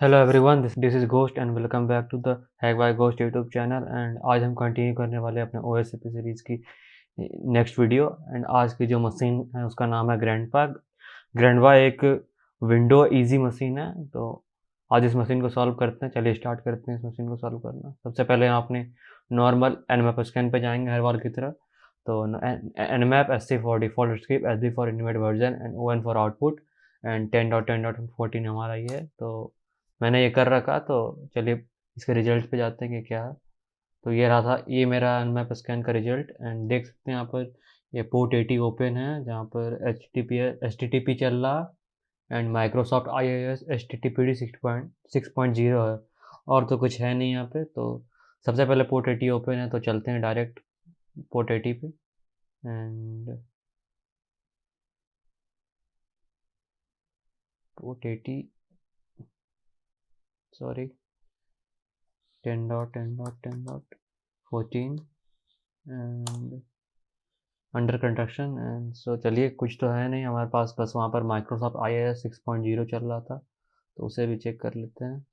Hello everyone, this is Ghost and welcome back to the hack by Ghost YouTube channel. And आज हम continue करने वाले हैं अपने ओएससीपी सीरीज़ की नेक्स्ट वीडियो। एंड आज की जो मशीन है उसका नाम है ग्रैंडपा। ग्रैंडपा एक विंडो इजी मशीन है। तो आज इस मशीन को सॉल्व करते हैं। चलिए स्टार्ट करते हैं इस मशीन को सॉल्व करना। सबसे पहले हम अपने नॉर्मल एनमैप स्कैन पे जाएंगे हर बार की तरह। तो Nmap SC for default script, SD for inmate version and ON for output and 10.10.14 हमारा ये है। तो मैंने ये कर रखा। तो चलिए इसके रिजल्ट पे जाते हैं कि क्या है। तो ये रहा था, ये मेरा मैप स्कैन का रिजल्ट। एंड देख सकते हैं यहाँ पर ये पोर्ट 80 ओपन है जहाँ पर HTTP चल रहा एंड माइक्रोसॉफ्ट IIS HTTPD 6.0 है। और तो कुछ है नहीं यहाँ पे। तो सबसे पहले पोर्ट 80 ओपन है तो चलते हैं डायरेक्ट पोर्ट 80 पे। And port 80, sorry, 10.10.10.14 and under construction. And so चलिए, कुछ तो है नहीं हमारे पास, बस वहाँ पर माइक्रोसॉफ्ट IIS 6.0 चल रहा था। तो उसे भी चेक कर लेते हैं।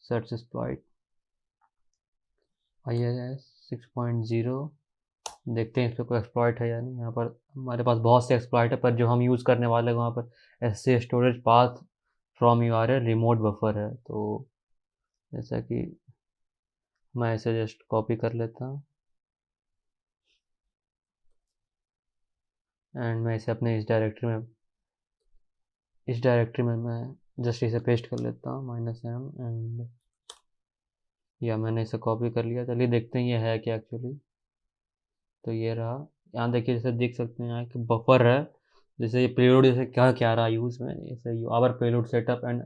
सर्च एक्सप्लॉइट IIS 6.0, देखते हैं इस पर कोई एक्सप्लॉइट है या नहीं। यहाँ पर हमारे पास बहुत से एक्सप्लॉइट है, पर जो हम यूज़ करने वाले हैं वहाँ पर SC storage path from URL remote buffer है। तो जैसा कि मैं इसे जस्ट कॉपी कर लेता हूँ एंड मैं इसे अपने इस डायरेक्टरी में मैं जस्ट इसे पेस्ट कर लेता हूँ -m। एंड या मैंने इसे कॉपी कर लिया। चलिए देखते हैं ये है क्या एक्चुअली। तो ये रहा। यहाँ देखिए, जैसे देख सकते हैं यहाँ एक बफर है। जैसे ये पेलोड, जैसे क्या क्या रहा यूज़ में, जैसे our payload setup and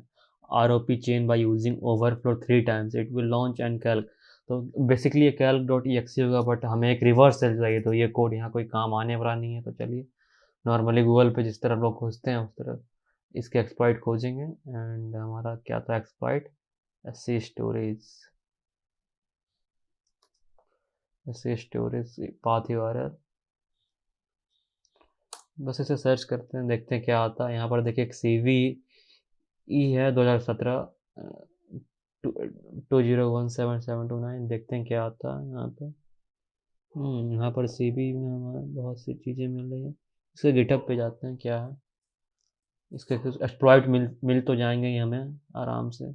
ROP chain by using overflow 3 times it will launch and calc. तो बेसिकली ये calc.exe होगा, बट हमें एक रिवर्स सेल चाहिए। तो ये कोड यहाँ कोई काम आने वाला नहीं है। तो चलिए नॉर्मली गूगल पे जिस तरह लोग खोजते हैं उस तरह इसके एक्सप्लॉइट खोजेंगे। एंड हमारा क्या था exploit, SC storage, path URL। बस इसे सर्च करते हैं, देखते हैं क्या आता है। यहाँ पर देखिए एक CVE है 2017 2017729। देखते हैं क्या आता है यहाँ पे। यहाँ पर CV में हमें बहुत सी चीज़ें मिल रही है। इसके गिटअप पे जाते हैं क्या है। इसके एक्सप्लॉइट मिल तो जाएंगे ही हमें आराम से।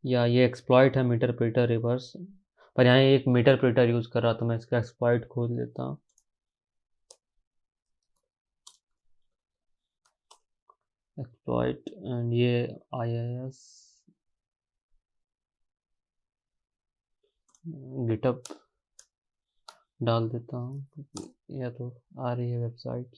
या ये एक्सप्लॉइट है मीटर प्रिंटर रिवर्स, पर यहाँ एक मीटर प्रिंटर यूज़ कर रहा, तो मैं इसका एक्सप्लॉइट खोल लेता हूँ। एक्सप्लॉइट एंड ये IIS गिटअप डाल देता हूँ, या तो आ रही है वेबसाइट।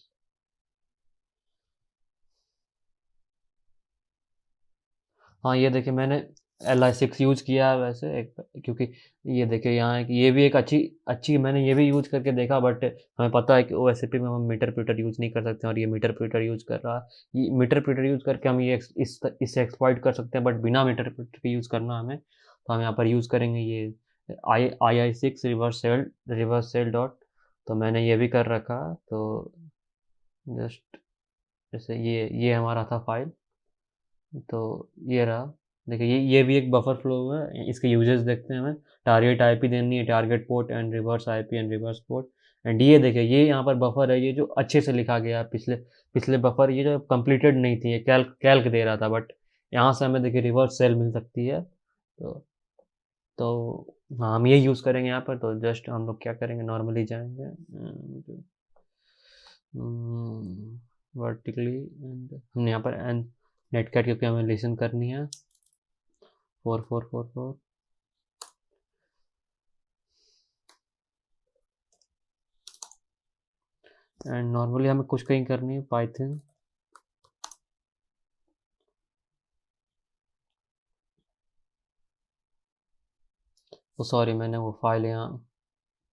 हाँ ये देखिए, मैंने LI6 यूज़ किया है वैसे एक, क्योंकि ये देखिए यहाँ एक, ये भी एक अच्छी अच्छी मैंने ये भी यूज़ करके देखा। बट हमें पता है कि OSCP में हम मीटर प्रिंटर यूज़ नहीं कर सकते, और ये मीटर प्रिंटर यूज़ कर रहा है। ये मीटर प्रिंटर यूज़ करके हम ये इससे एक्सप्लॉइट कर सकते हैं, बट बिना मीटर प्रिंटर के यूज़ करना हमें। तो हम यहाँ पर यूज़ करेंगे ये II6 रिवर्स सेल डॉट। तो मैंने ये भी कर रखा। तो जस्ट जैसे ये हमारा था फाइल। तो ये रहा। देखिए ये भी एक बफर फ्लो है। इसके यूजेस देखते हैं हमें। टारगेट IP देनी है, target port and reverse IP and reverse port. And ये देखिए, ये यहाँ पर बफर है, ये जो अच्छे से लिखा गया है। पिछले पिछले बफर ये जो कंप्लीटेड नहीं थी, ये कैल्क कैल्क दे रहा था। बट यहाँ से हमें देखिए रिवर्स सेल मिल सकती है। तो हाँ, हम ये यूज़ करेंगे यहाँ पर। तो जस्ट हम लोग क्या करेंगे, नॉर्मली जाएंगे वर्टिकली। एंड हमने यहाँ पर नेटकैट, क्योंकि हमें लिसन करनी है 4444। एंड नॉर्मली हमें कुछ कहीं करनी है पाइथन। ओ सॉरी, मैंने वो फाइल यहाँ,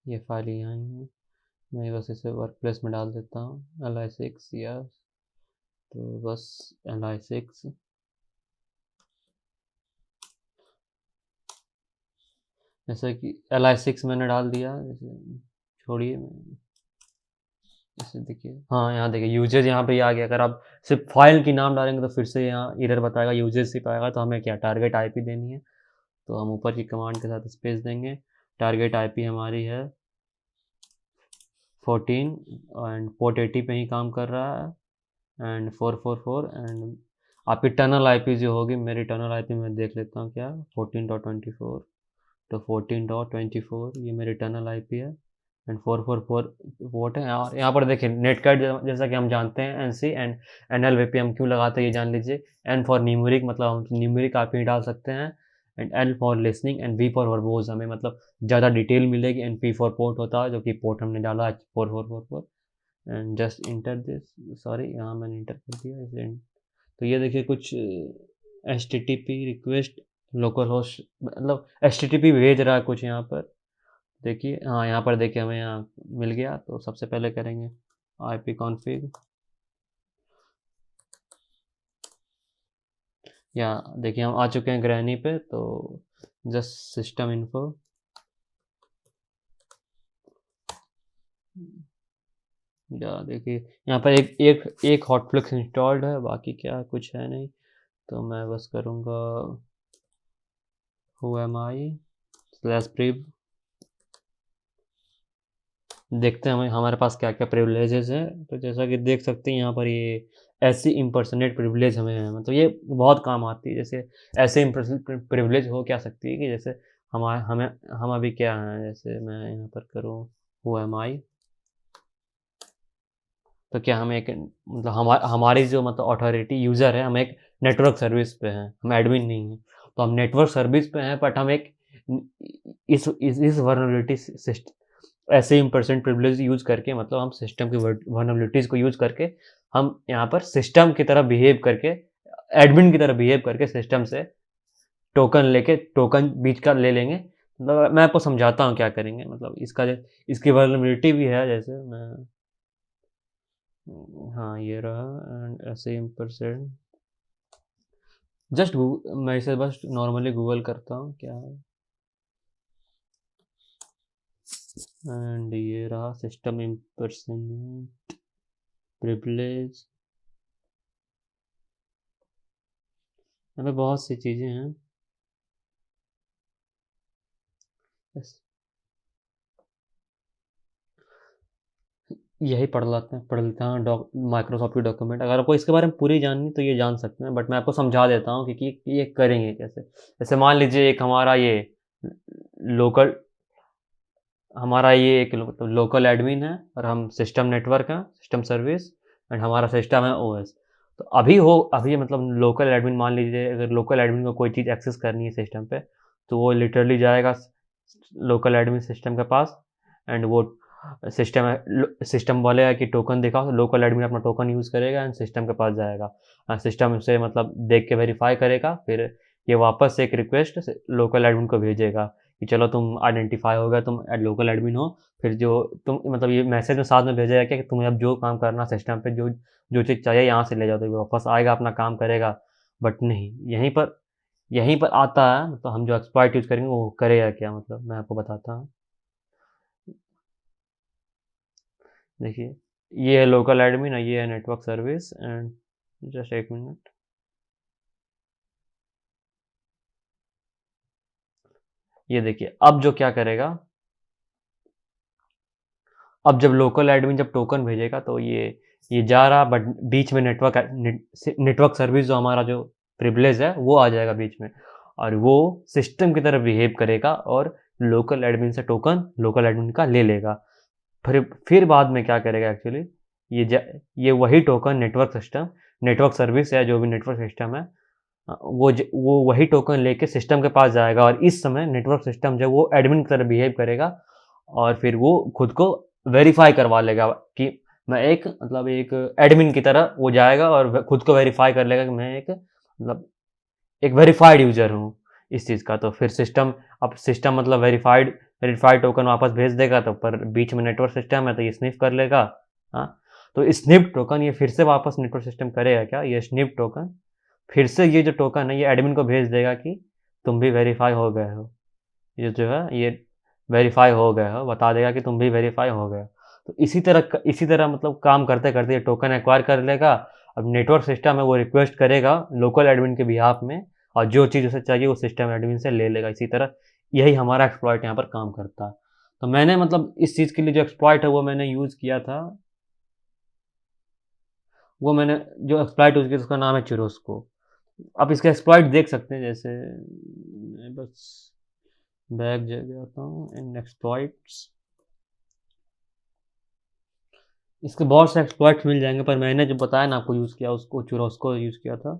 ये फाइल यहाँ ही है। मैं बस इसे वर्क प्लेस में डाल देता हूँ LI6 या। तो बस LI6, जैसे कि LI6 मैंने डाल दिया। जैसे छोड़िए, जैसे देखिए, हाँ यहाँ देखिए यूजेज यहाँ पे ये आ गया। अगर आप सिर्फ फाइल की नाम डालेंगे तो फिर से यहाँ एरर बताएगा, यूजेज सिर्फ आएगा। तो हमें क्या टारगेट आईपी देनी है, तो हम ऊपर की कमांड के साथ स्पेस देंगे। टारगेट आईपी हमारी है 14 एंड पोर्ट 80 पे ही काम कर रहा है एंड 444। एंड आपकी टनल आईपी जो होगी, मेरी टनल आईपी मैं देख लेता हूँ क्या 14.24, तो 14.24 ये मेरी टनल आईपी है एंड 444 पोर्ट है। और यहाँ पर देखिए नेटकार्ड जैसा कि हम जानते हैं एनसी एंड एनएलवीपी हम क्यों लगाते हैं ये जान लीजिए। एन फॉर न्यूमेरिक, मतलब हम न्यूमेरिक आईपी डाल सकते हैं, and L for listening and V for verbose, हमें मतलब ज़्यादा डिटेल मिलेगी। एंड पी फॉर पोर्ट होता है, जो कि पोर्ट हमने डाला है 4444। And just inter this, sorry यहाँ मैंने इंटर कर दिया इसे। तो ये देखिए कुछ H T T P request local host, मतलब एच टी टी पी भेज रहा है कुछ यहाँ पर। देखिए हाँ यहाँ पर देखिए हमें यहाँ मिल गया। तो सबसे पहले करेंगे आई पी कॉन्फ़िग, या देखिए हम आ चुके हैं ग्रैनी पे। तो जस्ट सिस्टम इन्फो, या देखिए यहाँ पर एक हॉटफ्लिक्स इंस्टॉल्ड है, बाकी क्या कुछ है नहीं। तो मैं बस करूँगा who am I /priv, देखते हैं हमें हमारे पास क्या क्या प्रिविलेजेस हैं। तो जैसा कि देख सकते हैं यहाँ पर ये ऐसी इम्पर्सनेट प्रिविलेज हमें है, मतलब ये बहुत काम आती है। जैसे ऐसे इम्पर्सनेट प्रिविलेज हो क्या सकती है कि जैसे हम अभी क्या हैं, जैसे मैं यहाँ पर करूँ who am I, तो क्या हम एक मतलब हमारी जो मतलब अथॉरिटी यूज़र है, हम एक नेटवर्क सर्विस पे हैं, हम एडमिन नहीं हैं। तो हम नेटवर्क सर्विस पे हैं, बट हम एक इस वर्नरेबिलिटी सिस्टम ऐसे इम्पर्सनेट प्रिविलेज यूज़ करके, मतलब हम सिस्टम की वर्नरेबिलिटीज़ को यूज़ करके हम यहाँ पर सिस्टम की तरह बिहेव करके, एडमिन की तरह बिहेव करके सिस्टम से टोकन लेके, टोकन बीच का ले लेंगे। मतलब मैं आपको समझाता हूँ क्या करेंगे। मतलब इसकी वर्नरेबिलिटी भी है, जैसे मैं, हाँ ये रहा। एंड ऐसे इम्पर्सनेट, जस्ट मैं इसे बस नॉर्मली गूगल करता हूँ क्या है। एंड ये रहा सिस्टम इम्पर्सनेट प्रिविलेज, यहाँ पे बहुत सी चीज़ें हैं। बस यही पढ़ लेता हूँ माइक्रोसॉफ्ट की डॉक्यूमेंट। अगर आपको इसके बारे में पूरी जाननी तो ये जान सकते हैं, बट मैं आपको समझा देता हूँ कि ये करेंगे कैसे। जैसे मान लीजिए एक हमारा ये लोकल हमारा ये एक मतलब लोकल एडमिन है, और हम सिस्टम नेटवर्क हैं, सिस्टम सर्विस, एंड हमारा सिस्टम है ओएस। तो अभी मतलब लोकल एडमिन, मान लीजिए अगर लोकल एडमिन को कोई चीज़ एक्सेस करनी है सिस्टम पे, तो वो लिटरली जाएगा लोकल एडमिन सिस्टम के पास, एंड वो सिस्टम बोलेगा कि टोकन दिखाओ, तो लोकल एडमिन अपना टोकन यूज़ करेगा एंड सिस्टम के पास जाएगा। सिस्टम से मतलब देख के वेरीफाई करेगा, फिर ये वापस एक रिक्वेस्ट लोकल एडमिन को भेजेगा कि चलो तुम आइडेंटिफाई हो गया, तुम लोकल एडमिन हो। फिर जो तुम मतलब ये मैसेज में साथ में भेजेगा क्या कि तुम्हें अब जो काम करना सिस्टम पे, जो जो चीज़ चाहिए यहाँ से ले जाओ, तो वापस आएगा अपना काम करेगा। बट नहीं, यहीं पर आता है। तो हम जो एक्सप्लॉइट यूज़ करेंगे वो करेगा क्या, मतलब मैं आपको बताता हूँ। देखिए ये है लोकल एडमिन और ये है नेटवर्क सर्विस। एंड जस्ट एक मिनट, ये देखिए अब जो क्या करेगा, अब जब लोकल एडमिन जब टोकन भेजेगा तो ये जा रहा, बट बीच में नेटवर्क सर्विस जो हमारा जो प्रिविलेज है वो आ जाएगा बीच में, और वो सिस्टम की तरह बिहेव करेगा और लोकल एडमिन से टोकन लोकल एडमिन का ले लेगा। फिर बाद में क्या करेगा एक्चुअली, ये वही टोकन नेटवर्क सर्विस है, जो भी नेटवर्क सिस्टम है, वो वही टोकन लेके सिस्टम के पास जाएगा, और इस समय नेटवर्क सिस्टम जो वो एडमिन की तरह बिहेव करेगा, और फिर वो खुद को वेरीफाई करवा लेगा कि मैं एक मतलब एक एडमिन की तरह वो जाएगा और खुद को वेरीफाई कर लेगा कि मैं एक मतलब एक वेरीफाइड यूजर हूँ इस चीज़ का। तो फिर सिस्टम मतलब वेरीफाइड टोकन वापस भेज देगा। तो पर बीच में नेटवर्क सिस्टम है तो ये स्निफ कर लेगा। हाँ, तो स्निप टोकन ये फिर से वापस नेटवर्क सिस्टम करेगा क्या, ये स्निप टोकन फिर से ये जो टोकन है ये एडमिन को भेज देगा कि तुम भी वेरीफाई हो गए हो, ये जो है ये वेरीफाई हो गए हो, बता देगा कि तुम भी वेरीफाई हो गए। तो इसी तरह मतलब काम करते करते ये टोकन एक्वायर कर लेगा। अब नेटवर्क सिस्टम है वो रिक्वेस्ट करेगा लोकल एडमिन के बिहाफ में, और जो चीज़ उसे चाहिए वो सिस्टम एडमिन से ले लेगा। इसी तरह यही हमारा एक्सप्लॉइट यहाँ पर काम करता है। तो मैंने मतलब इस चीज़ के लिए जो एक्सप्लॉइट है वो मैंने यूज़ किया था, वो मैंने जो एक्सप्लॉइट यूज़ किया उसका नाम है चिरोस्को। आप इसका एक्सप्लॉइट देख सकते हैं, जैसे मैं बस बैक जाता हूँ इन एक्सप्लॉइट्स। इसके बहुत से एक्सप्लॉइट्स मिल जाएंगे, पर मैंने जो बताया ना आपको यूज़ किया उसको चिरोस्को यूज़ किया था।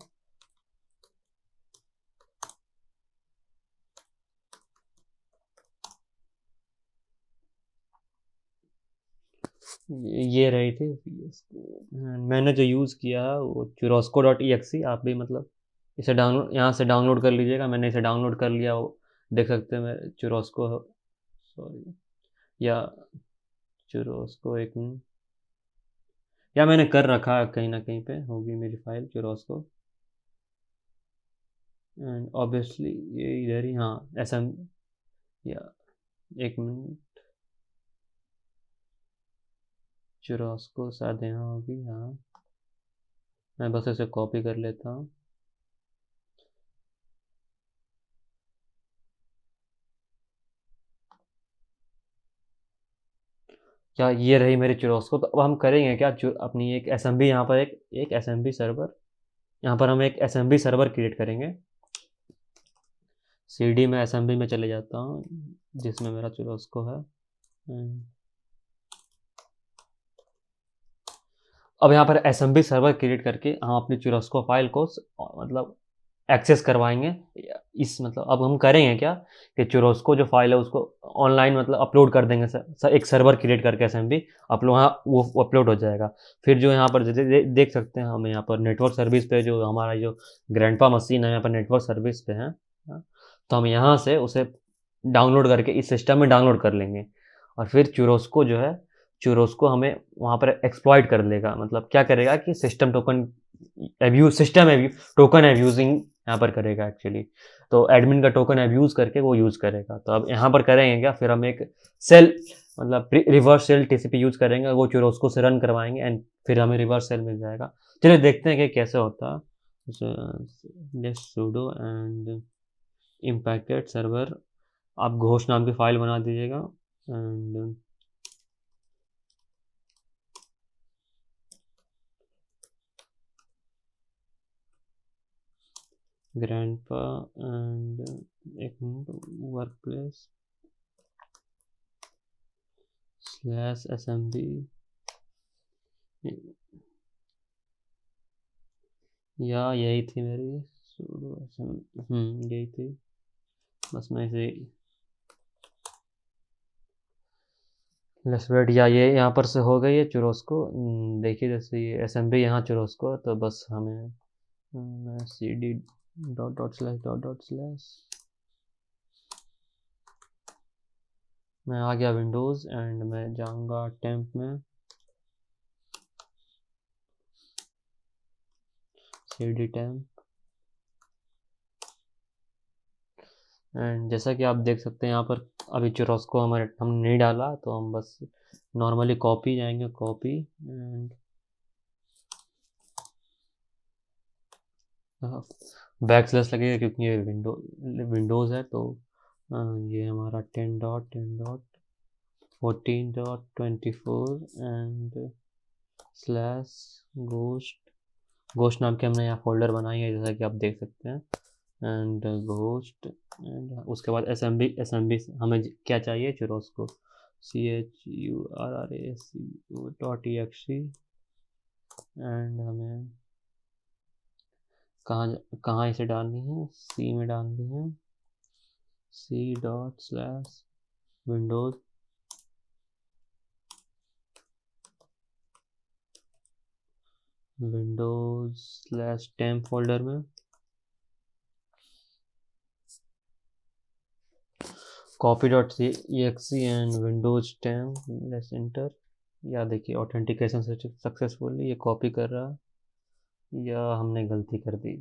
ये रही थी। मैंने जो यूज़ किया है वो चिरोस्को डॉट ई एक्स। आप भी मतलब इसे डाउनलोड यहाँ से डाउनलोड कर लीजिएगा। मैंने इसे डाउनलोड कर लिया, वो देख सकते हैं मैं चिरोस्को, सॉरी, या चिरोस्को, एक मिनट, या मैंने कर रखा है कहीं ना कहीं पे होगी मेरी फाइल चिरोस्को। एंड ऑब्वियसली ये इधर ही, हाँ ऐसा, या एक मिनट, चिरोस्को शायद यहाँ होगी, हाँ। मैं बस इसे कॉपी कर लेता हूँ। क्या ये रही मेरी चिरोस्को। तो अब हम करेंगे क्या, अपनी एक एस एम बी यहाँ पर एक एस एम बी सर्वर, यहाँ पर हम एक S M B server create करेंगे। सी डी में एस एम बी में चले जाता हूँ जिसमें मेरा चिरोस्को है। अब यहाँ पर S M B server create करके हम अपनी चिरोस्को फाइल को मतलब एक्सेस करवाएंगे। इस मतलब अब हम करेंगे क्या कि चिरोस्को जो फाइल है उसको ऑनलाइन मतलब अपलोड कर देंगे सर, एक सर्वर क्रिएट करके एसएमबी अपलोड, हाँ वो अपलोड हो जाएगा। फिर जो यहाँ पर देख सकते हैं हम यहाँ पर नेटवर्क सर्विस पे जो हमारा जो ग्रैंडपा मशीन है यहाँ पर नेटवर्क सर्विस पे है, हाँ? तो हम यहाँ से उसे डाउनलोड करके इस सिस्टम में डाउनलोड कर लेंगे। और फिर चिरोस्को जो है, चिरोस्को हमें वहाँ पर एक्सप्लॉइट कर लेगा। मतलब क्या करेगा कि system token abuse, system abuse, token abusing यहाँ पर करेगा एक्चुअली। तो एडमिन का टोकन एब्यूज करके वो यूज़ करेगा। तो अब यहाँ पर करेंगे क्या, फिर हम एक सेल मतलब रिवर्स सेल टीसीपी यूज़ करेंगे, वो चिरोस्को से रन करवाएंगे एंड फिर हमें रिवर्स सेल मिल जाएगा। चलिए देखते हैं कि कैसे होता है। Let's sudo and impacted server, आप घोष नाम की फाइल बना दीजिएगा एंड ग्रैंडपा एंड एक minute work place slash S M B, या यही थी मेरी यही थी, बस मैं इसे लेट्स वेट, या ये यहाँ पर से हो गई है चिरोस्को। देखिए जैसे ये एस एम बी यहाँ चिरोस्को, तो बस हमें C D dot dot slash मैं आ गया विंडोज़ एंड मैं जाऊँगा टेम्प में सी डी टेम्प। एंड जैसा कि आप देख सकते हैं यहाँ पर अभी चिरोस्को हमारे हमने नहीं डाला, तो हम बस नॉर्मली कॉपी जाएंगे, कॉपी एंड बैक स्लैश लगेगा क्योंकि ये विंडोज़ है। तो ये हमारा 10.10.14.24 एंड स्लैश घोस्ट नाम के हमने यहाँ फोल्डर बनाई है जैसा कि आप देख सकते हैं। एंड घोस्ट एंड उसके बाद एस एम बी हमें क्या चाहिए, churrasco CHURRASCO dot EXE। And हमें कहाँ इसे डालनी है, सी में डालनी है, C dot slash Windows slash temp folder में copy dot EXE and Windows temp, let's enter. या देखिए ऑथेंटिकेशन सक्सेसफुली ये कॉपी कर रहा है, या हमने गलती कर दी।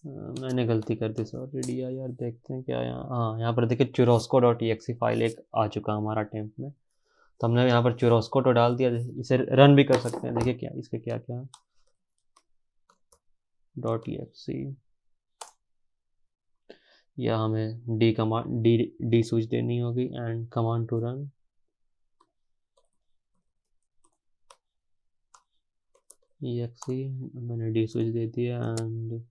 मैंने गलती कर दी, सॉरी डिया यार। देखते हैं क्या यहाँ, हाँ यहाँ पर देखिए churrasco.exe फाइल एक आ चुका हमारा टेम्प में। तो हमने यहाँ पर churrasco तो डाल दिया, इसे रन भी कर सकते हैं। देखिए क्या इसके क्या क्या .exe, या हमें डी कमांड डी स्विच देनी होगी and command to run. exe मैंने डी स्विच दे दिया एंड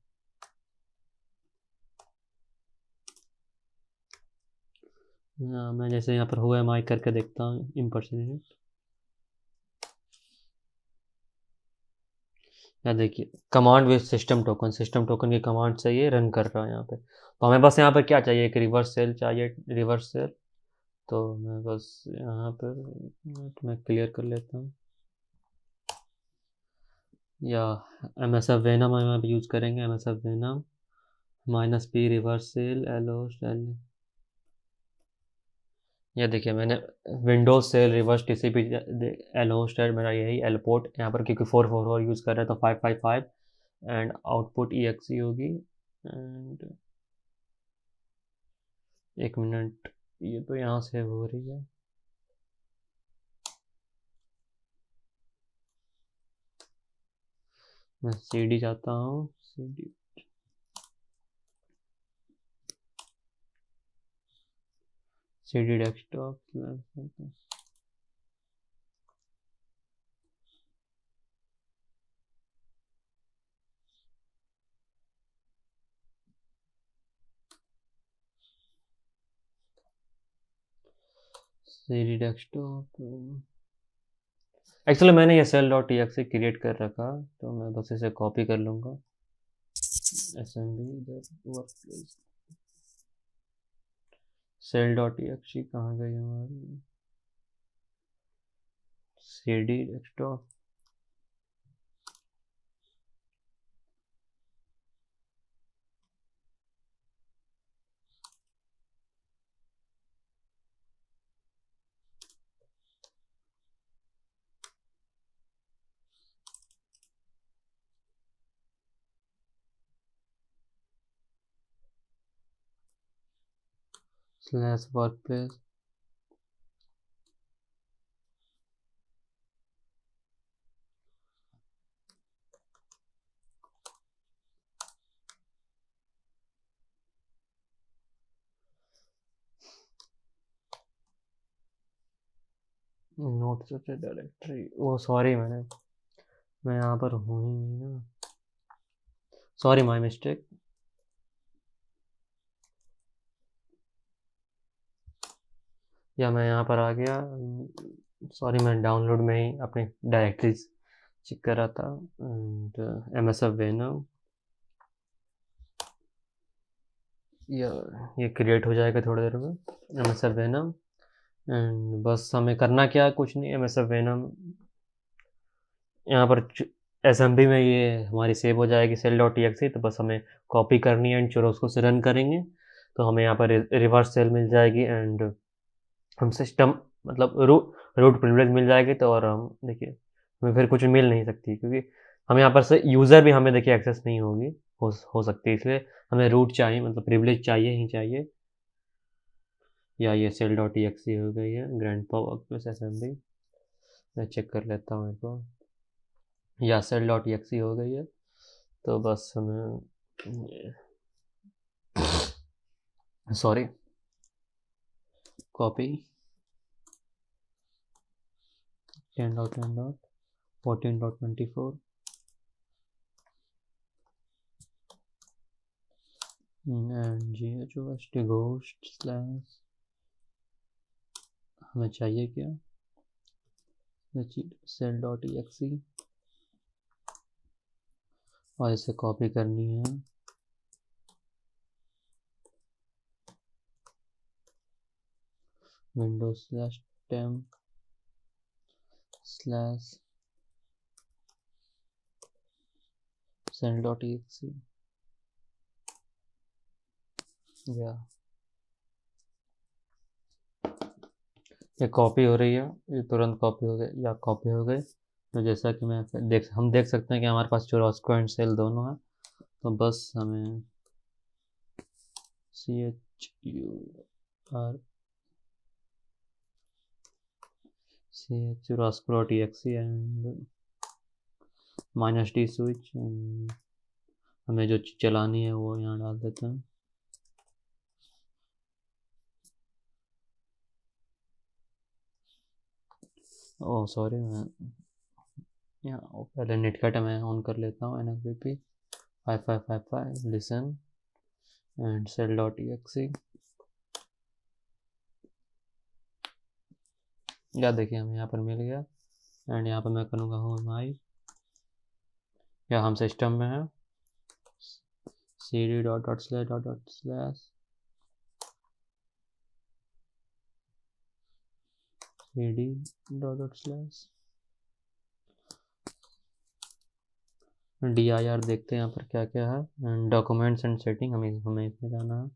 मैं जैसे यहाँ पर हुआ माइक करके देखता हूँ इम्पर्सनेट। या देखिए कमांड विद सिस्टम टोकन की कमांड से ये रन कर रहा है यहाँ पे। तो हमें बस यहाँ पर क्या चाहिए, एक रिवर्स सेल चाहिए, रिवर्स सेल। तो मैं बस यहाँ पर मैं क्लियर कर लेता हूँ, या MSF वेनम हम यहाँ पे यूज़ करेंगे। MSF venom -p reverse shell L. ये देखिए मैंने Windows shell reverse TCP L host है मेरा, यही एल पोर्ट यहाँ पर, क्योंकि 444 यूज़ कर रहे हैं तो 555 एंड आउटपुट exe होगी। एंड एक मिनट, ये तो यहाँ से हो रही है। मैं CD चाहता हूँ, CD desktop. CD desktop, actually मैंने ये cell.exe क्रिएट कर रखा, तो मैं बस इसे कॉपी कर लूँगा। assembly वर्कप्लेस cell.exe कहाँ गई हमारी, CD desktop. Slash workplace, note such directory. वो सॉरी मैं यहाँ पर हूँ ही नहीं ना, सॉरी माय मिस्टेक। या मैं यहाँ पर आ गया, सॉरी मैं डाउनलोड में ही अपनी डायरेक्टरीज चेक कर रहा था। एंड MSF वेनम, ये क्रिएट हो जाएगा थोड़ी देर में, MSF वेनम। एंड बस हमें करना क्या, कुछ नहीं, MSF वेनम यहाँ पर SMB में ये हमारी सेव हो जाएगी cell.exe। तो बस हमें कॉपी करनी है एंड churrasco से रन करेंगे तो हमें यहाँ पर रिवर्स सेल मिल जाएगी एंड हम सिस्टम मतलब रूट प्रिविलेज मिल जाएगी। तो और हम देखिए हमें फिर कुछ मिल नहीं सकती, क्योंकि हम यहाँ पर से यूज़र भी हमें देखिए एक्सेस नहीं होगी हो सकती, इसलिए हमें रूट चाहिए, मतलब प्रिविलेज चाहिए ही चाहिए। या ये cell.exe हो गई है, ग्रैंडपा वर्कप्लेस assembly, मैं चेक कर लेता हूँ एक बार। या cell.exe हो गई है, तो बस हमें sorry copy 10.10.14.24 and ghost ghost slash, हमें चाहिए क्या, cell.exe और इसे कॉपी करनी है Windows slash temp slash cell.exe। या ये कॉपी हो रही है, ये तुरंत कॉपी हो गई, या कॉपी हो गई। तो जैसा कि हम देख सकते हैं कि हमारे पास churrasco एंड सेल दोनों है। तो बस हमें chur.exe and -d switch and हमें जो चलानी है वो यहाँ डाल देते हैं। ओह सॉरी, मैं यहाँ पहले नेटकट मैं ऑन कर लेता हूँ। NFBP 5555 listen and cell.exe। या देखिए हमें यहाँ पर मिल गया एंड यहाँ पर मैं करूँगा होम आई, या हम सिस्टम में है cd.///cd dir देखते हैं यहाँ पर क्या क्या है एंड डॉक्यूमेंट्स एंड सेटिंग हमें इसमें जाना है।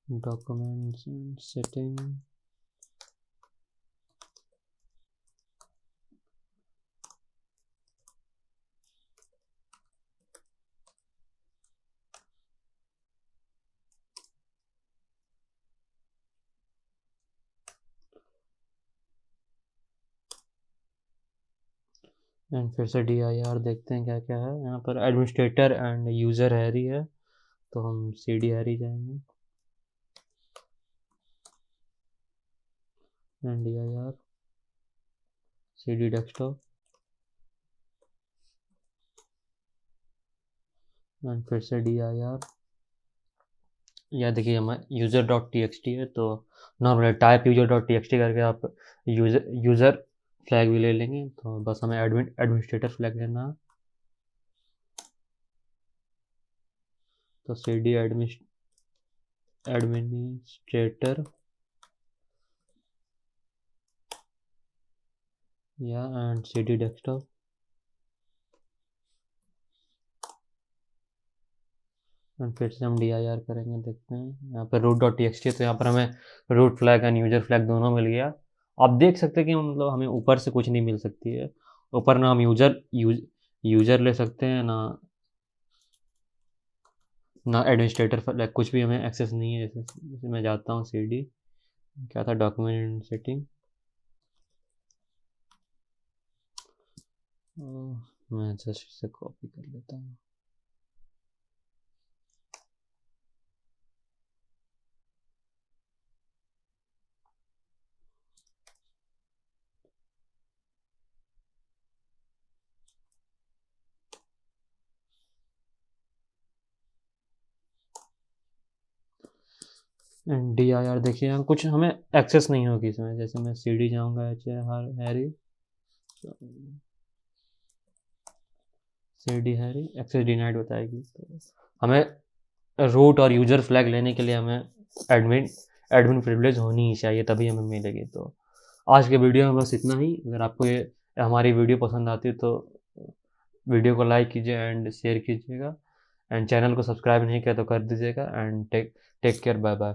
डॉक्यूमेंट्स एंड सेटिंग एंड फिर से dir देखते हैं क्या क्या है। यहाँ पर एडमिनिस्ट्रेटर एंड यूज़र हैरी है तो हम cd हैरी जाएंगे and dir cd desktop and फिर से dir। या देखिए हमारा user.txt है तो नॉर्मल टाइप user.txt करके आप यूज़र फ्लैग भी ले लेंगे। तो बस हमें एडमिनिस्ट्रेटर फ्लैग लेना है तो cd एडमिनिस्ट्रेटर या एंड cd डेस्कटॉप एंड फिर से हम dir करेंगे। देखते हैं यहाँ पर root.txt है तो यहाँ पर हमें root flag and user flag दोनों मिल गया। आप देख सकते हैं कि मतलब हमें ऊपर से कुछ नहीं मिल सकती है। ऊपर ना हम यूजर ले सकते हैं ना एडमिनिस्ट्रेटर फ्लैग, कुछ भी हमें एक्सेस नहीं है। जैसे मैं जाता हूँ cd, क्या था, डॉक्यूमेंट सेटिंग, मैं जस्ट इसे कॉपी कर लेता हूँ। एंड dir देखिए यहाँ कुछ हमें एक्सेस नहीं होगी इसमें। जैसे मैं cd जाऊँगा Harry cd Harry access denied बताएगी। तो हमें रूट और यूजर फ्लैग लेने के लिए हमें एडमिन प्रिविलेज होनी ही चाहिए, तभी हमें मिलेगी। तो आज के वीडियो में बस इतना ही। अगर आपको ये हमारी वीडियो पसंद आती है तो वीडियो को लाइक कीजिए एंड शेयर कीजिएगा एंड चैनल को सब्सक्राइब नहीं किया तो कर दीजिएगा and take care, bye bye.